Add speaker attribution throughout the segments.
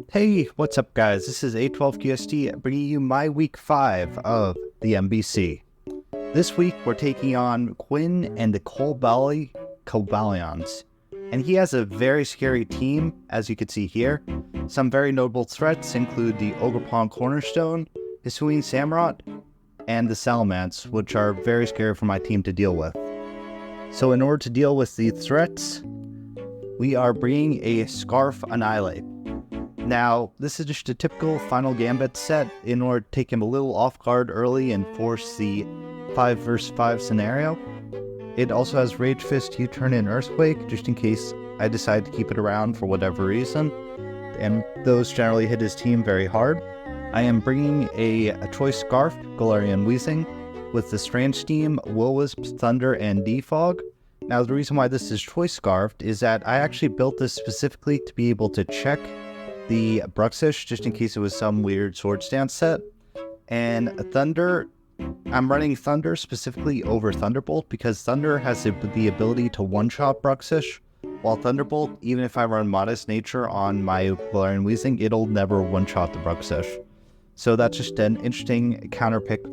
Speaker 1: Hey, what's up guys? This is A12QST bringing you my week 5 of the MBC. This week we're taking on Quin and the Coal Valley Coballions. And he has a very scary team, as you can see here. Some very notable threats include the Pokemon Cornerstone, Hisuian Samurott, and the Salamence, which are very scary for my team to deal with. So in order to deal with these threats, we are bringing a Scarf Annihilate. Now, this is just a typical Final Gambit set in order to take him a little off guard early and force the 5 vs 5 scenario. It also has Rage Fist, U-Turn, and Earthquake, just in case I decide to keep it around for whatever reason, and those generally hit his team very hard. I am bringing a Choice Scarf, Galarian Weezing, with the Strange Team, Will-Wisp, Thunder, and Defog. Now, the reason why this is Choice Scarfed is that I actually built this specifically to be able to check the Bruxish, just in case it was some weird Sword Stance set. And Thunder, I'm running Thunder specifically over Thunderbolt because Thunder has the ability to one-shot Bruxish, while Thunderbolt, even if I run Modest Nature on my Galarian Weezing, it'll never one-shot the Bruxish. So that's just an interesting counter pick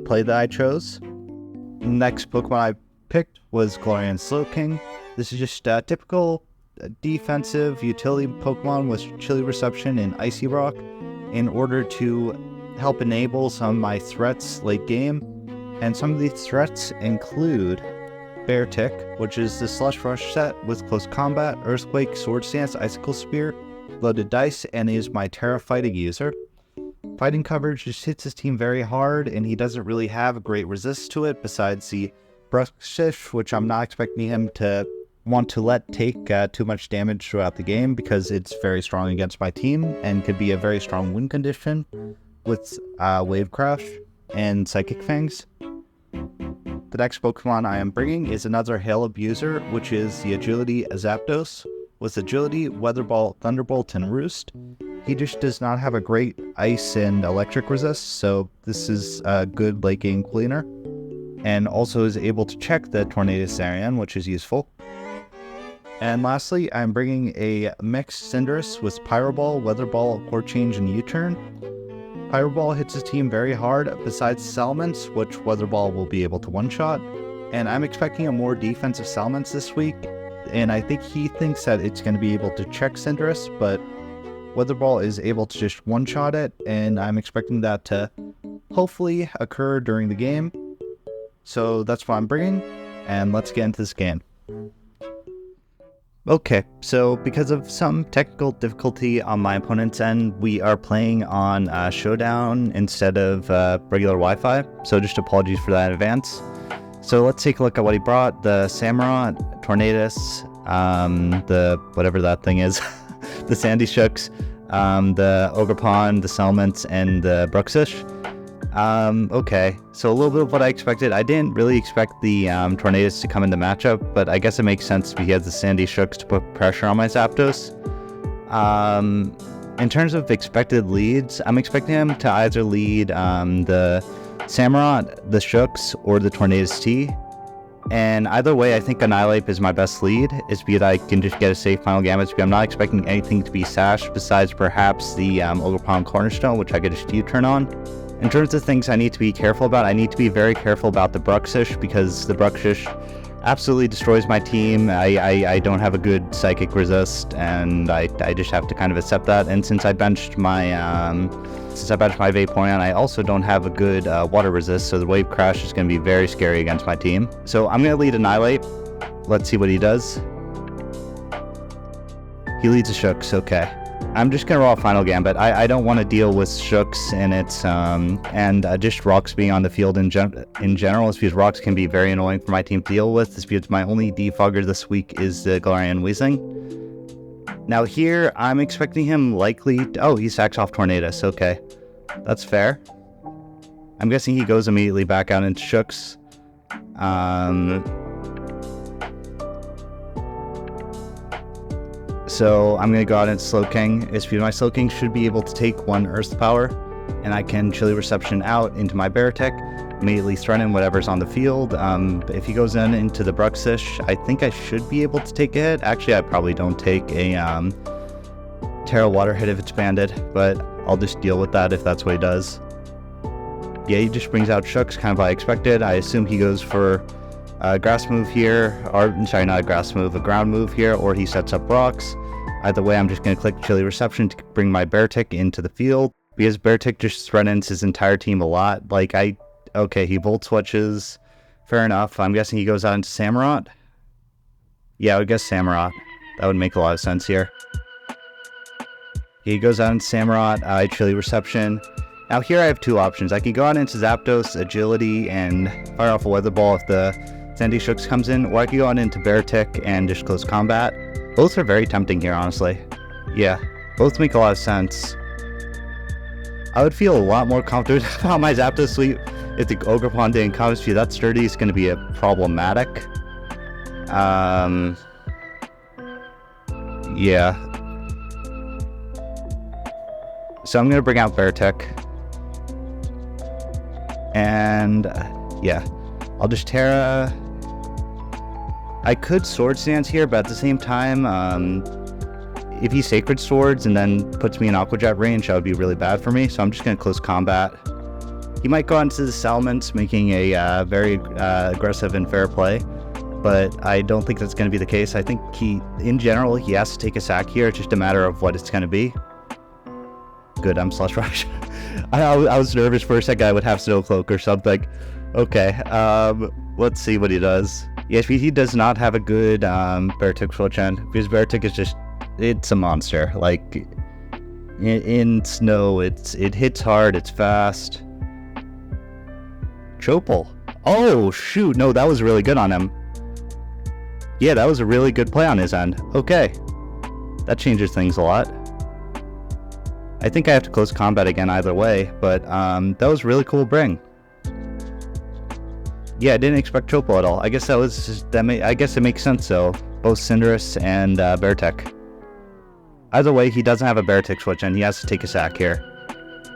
Speaker 1: play that I chose. Next Pokemon I picked was Galarian Slowking. This is just a typical defensive utility Pokemon with Chilly Reception and Icy Rock in order to help enable some of my threats late game. And some of these threats include Beartic, which is the Slush Rush set with Close Combat, Earthquake, Sword Stance, Icicle Spear, Loaded Dice, and is my Terra Fighting user. Fighting coverage just hits his team very hard, and he doesn't really have a great resist to it besides the Bruxish, which I'm not expecting him to want to let take too much damage throughout the game because it's very strong against my team and could be a very strong win condition with Wave Crash and Psychic Fangs. The next Pokemon I am bringing is another Hail Abuser, which is the Agility Zapdos. With Agility, Weather Ball, Thunderbolt, and Roost. He just does not have a great Ice and Electric resist, so this is a good late game cleaner. And also is able to check the Tornadus Arian, which is useful. And lastly, I'm bringing a mixed Cinderace with Pyro Ball, Weather Ball, Core Change, and U-Turn. Pyro Ball hits his team very hard, besides Salamence, which Weather Ball will be able to one-shot. And I'm expecting a more defensive Salamence this week, and I think he thinks that it's going to be able to check Cinderace, but Weather Ball is able to just one-shot it, and I'm expecting that to hopefully occur during the game. So that's what I'm bringing, and let's get into this game. Okay, so because of some technical difficulty on my opponent's end, we are playing on Showdown instead of regular Wi-Fi, so just apologies for that in advance. So let's take a look at what he brought. The Samurott, Tornadus, the whatever that thing is, the Sandy Shooks, the Ogerpon, the Salamence, and the Bruxish. Okay, so a little bit of what I expected. I didn't really expect the Tornadus to come into matchup, but I guess it makes sense because he has the Sandy Shooks to put pressure on my Zapdos. In terms of expected leads, I'm expecting him to either lead the Samurott, the Shooks, or the Tornadus T. And either way, I think Annihilate is my best lead. It's because I can just get a safe Final Gambit. Because I'm not expecting anything to be sashed besides perhaps the Ogerpon Cornerstone, which I could just U-turn on. In terms of things I need to be careful about, I need to be very careful about the Bruxish because the Bruxish absolutely destroys my team. I don't have a good Psychic resist, and I just have to kind of accept that. And since I benched my Vaporeon, I also don't have a good Water resist, so the Wave Crash is going to be very scary against my team. So I'm going to lead Annihilate. Let's see what he does. He leads a Shooks, okay. I'm just going to roll Final Gambit. I don't want to deal with Shooks and its just rocks being on the field in general. It's because rocks can be very annoying for my team to deal with. It's because my only defogger this week is the Galarian Weezing. Now here, I'm expecting him likely... Oh, he sacks off Tornadus. Okay, that's fair. I'm guessing he goes immediately back out into Shooks. So I'm going to go out into Slowking. It's because my Slowking should be able to take one Earth Power, and I can Chilly Reception out into my Beartic, immediately threaten whatever's on the field. If he goes into the Bruxish, I think I should be able to take a hit. Actually, I probably don't take a Terra Water Hit if it's banded, but I'll just deal with that if that's what he does. Yeah, he just brings out Shooks, kind of what I expected. I assume he goes for a grass move here, or sorry, not a grass move, a ground move here, or he sets up rocks. Either way, I'm just going to click Chilly Reception to bring my Beartic into the field, because Beartic just threatens his entire team a lot. Like, okay, he Volt Switches, fair enough. I'm guessing he goes out into Samurott. Yeah, I would guess Samurott. That would make a lot of sense here. He goes out into Samurott, I Chilly Reception. Now here I have two options. I can go out into Zapdos, Agility, and fire off a Weather Ball if the Sandy Shooks comes in, or I can go on into Beartic and just close combat. Both are very tempting here, honestly. Yeah, both make a lot of sense. I would feel a lot more confident about my Zapdos sweep if the Ogerpon didn't come. See, that Sturdy is going to be a problematic. Yeah. So I'm going to bring out Beartic. And, yeah. I'll just Terra. I could Sword Stance here, but at the same time, if he Sacred Swords and then puts me in Aqua Jet range, that would be really bad for me. So I'm just going to close combat. He might go into the Salamence, making a very aggressive and fair play. But I don't think that's going to be the case. I think in general, he has to take a sack here. It's just a matter of what it's going to be. Good, I'm Slush Rush. I was nervous for a second I would have Snow Cloak or something. Okay, let's see what he does. Yes, he does not have a good Beartic switch in, because Beartic is just, it's a monster. Like, in snow, it hits hard, it's fast. Chopal. Oh, shoot, no, that was really good on him. Yeah, that was a really good play on his end. Okay, that changes things a lot. I think I have to close combat again either way, but that was really cool bring. Yeah, I didn't expect Chopal at all. I guess I guess it makes sense though. Both Cinderace and Beartic. Either way, he doesn't have a Beartic switch and he has to take a sack here.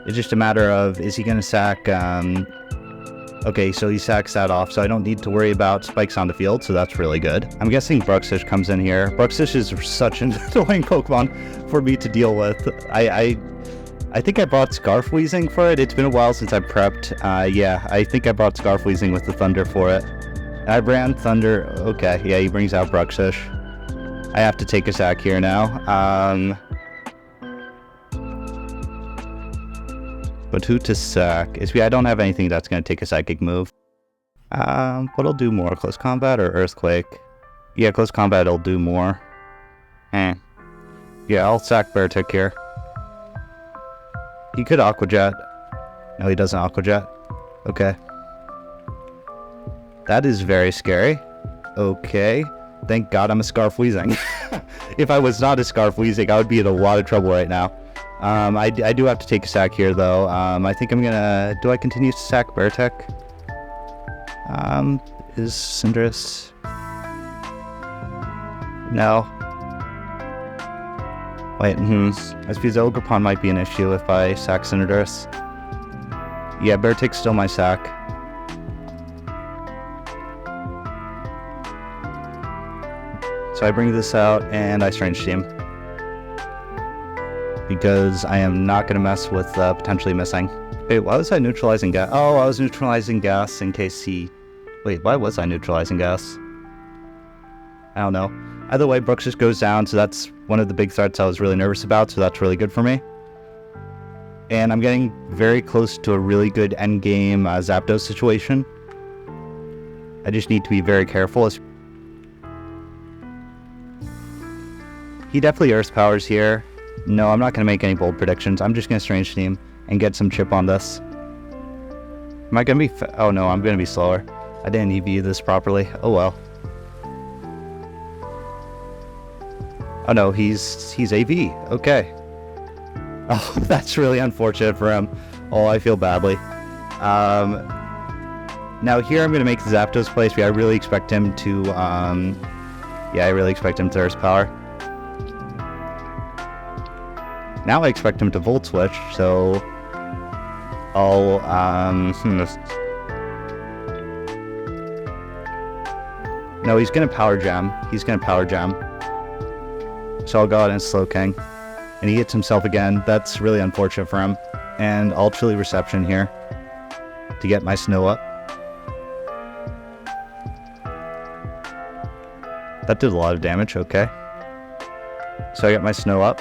Speaker 1: It's just a matter of, is he going to sack... Okay, so he sacks that off, so I don't need to worry about spikes on the field, so that's really good. I'm guessing Bruxish comes in here. Bruxish is such an annoying Pokemon for me to deal with. I think I brought Scarf Wheezing for it. It's been a while since I prepped. Yeah, I think I brought Scarf Wheezing with the Thunder for it. I ran Thunder. Okay, yeah, he brings out Bruxish. I have to take a sack here now. But who to sack? I don't have anything that's going to take a psychic move. What'll do more? Close combat or Earthquake? Yeah, close combat will do more. Yeah, I'll sack Beartic here. He could Aqua Jet. No, he doesn't Aqua Jet. Okay. That is very scary. Okay. Thank God I'm a Scarf Wheezing. If I was not a Scarf Wheezing, I would be in a lot of trouble right now. I do have to take a sack here, though. I think I'm gonna... Do I continue to sack Beartic? Is Cinderace... No. Wait, I suppose Ogerpon might be an issue if I sack Cinderace. Yeah, Beartic's still my sack. So I bring this out, and I Strange Team. Because I am not going to mess with potentially missing. Wait, why was I neutralizing gas? Oh, I was neutralizing gas in case he... Wait, why was I neutralizing gas? I don't know. Either way, Brooks just goes down, so that's one of the big threats I was really nervous about, so that's really good for me. And I'm getting very close to a really good endgame Zapdos situation. I just need to be very careful. He definitely Earth Powers here. No, I'm not going to make any bold predictions. I'm just going to Strange Team and get some chip on this. Am I going to be... Oh no, I'm going to be slower. I didn't EV this properly. Oh well. Oh no, he's AV. Okay. Oh, that's really unfortunate for him. Oh, I feel badly. Now here I'm going to make the Zapdos play. I really expect him to... Yeah, I really expect him to Earth Power. Now I expect him to Volt Switch, so I'll, No, he's gonna Power Jam. So I'll go out and Slowking. And he hits himself again. That's really unfortunate for him. And I'll Chilly Reception here to get my snow up. That did a lot of damage, okay. So I got my snow up.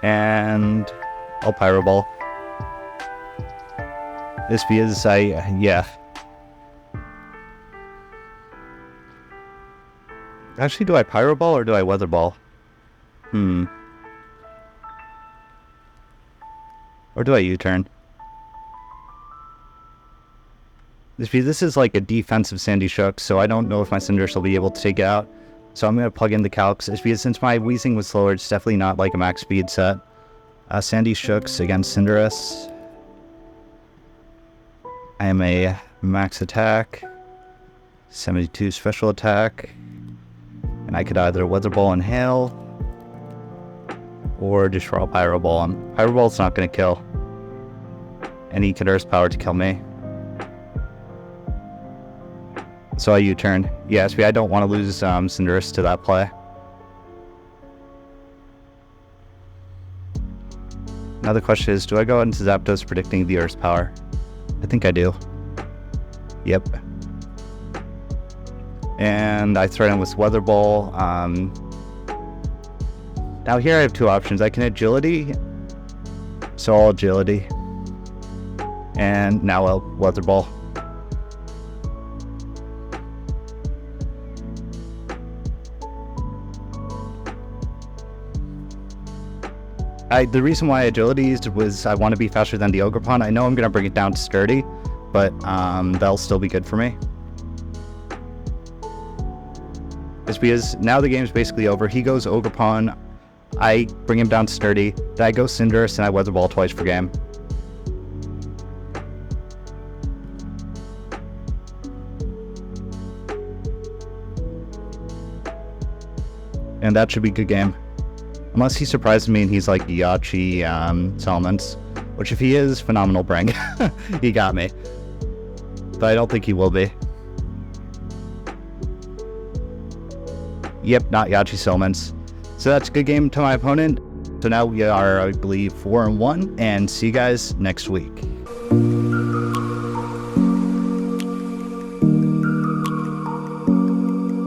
Speaker 1: And I'll Pyro Ball. This because yeah. Actually, do I Pyro Ball or do I Weather Ball? Or do I U-turn? This is like a defensive Sandy Shook, so I don't know if my Cinderace will be able to take it out. So I'm going to plug in the calcs. It's because since my Weezing was slower, it's definitely not like a max speed set. Sandy Shooks against Cinderace. I am a max attack, 72 special attack, and I could either Weather Ball and Hail, or just raw Pyro Ball him. Pyro Ball's not going to kill. And he could Earth Power to kill me. So I U-turn. Yeah, I don't want to lose Cinderace to that play. Now the question is, do I go into Zapdos predicting the Earth Power? I think I do. Yep. And I threaten with Weather Ball. Now here I have two options. I can Agility. So I'll Agility. And now I'll Weather Ball. The reason why I Agilities was I want to be faster than the Ogerpon. I know I'm going to bring it down to Sturdy, but that'll still be good for me. It's because now the game's basically over. He goes Ogerpon, I bring him down to Sturdy, then I go Cinderace, and I Weather Ball twice per game. And that should be a good game. Unless he surprises me and he's like Yachi Salamence, which if he is, phenomenal prank. He got me. But I don't think he will be. Yep, not Yachi Salamence. So that's a good game to my opponent. So now we are, I believe, 4-1, and see you guys next week.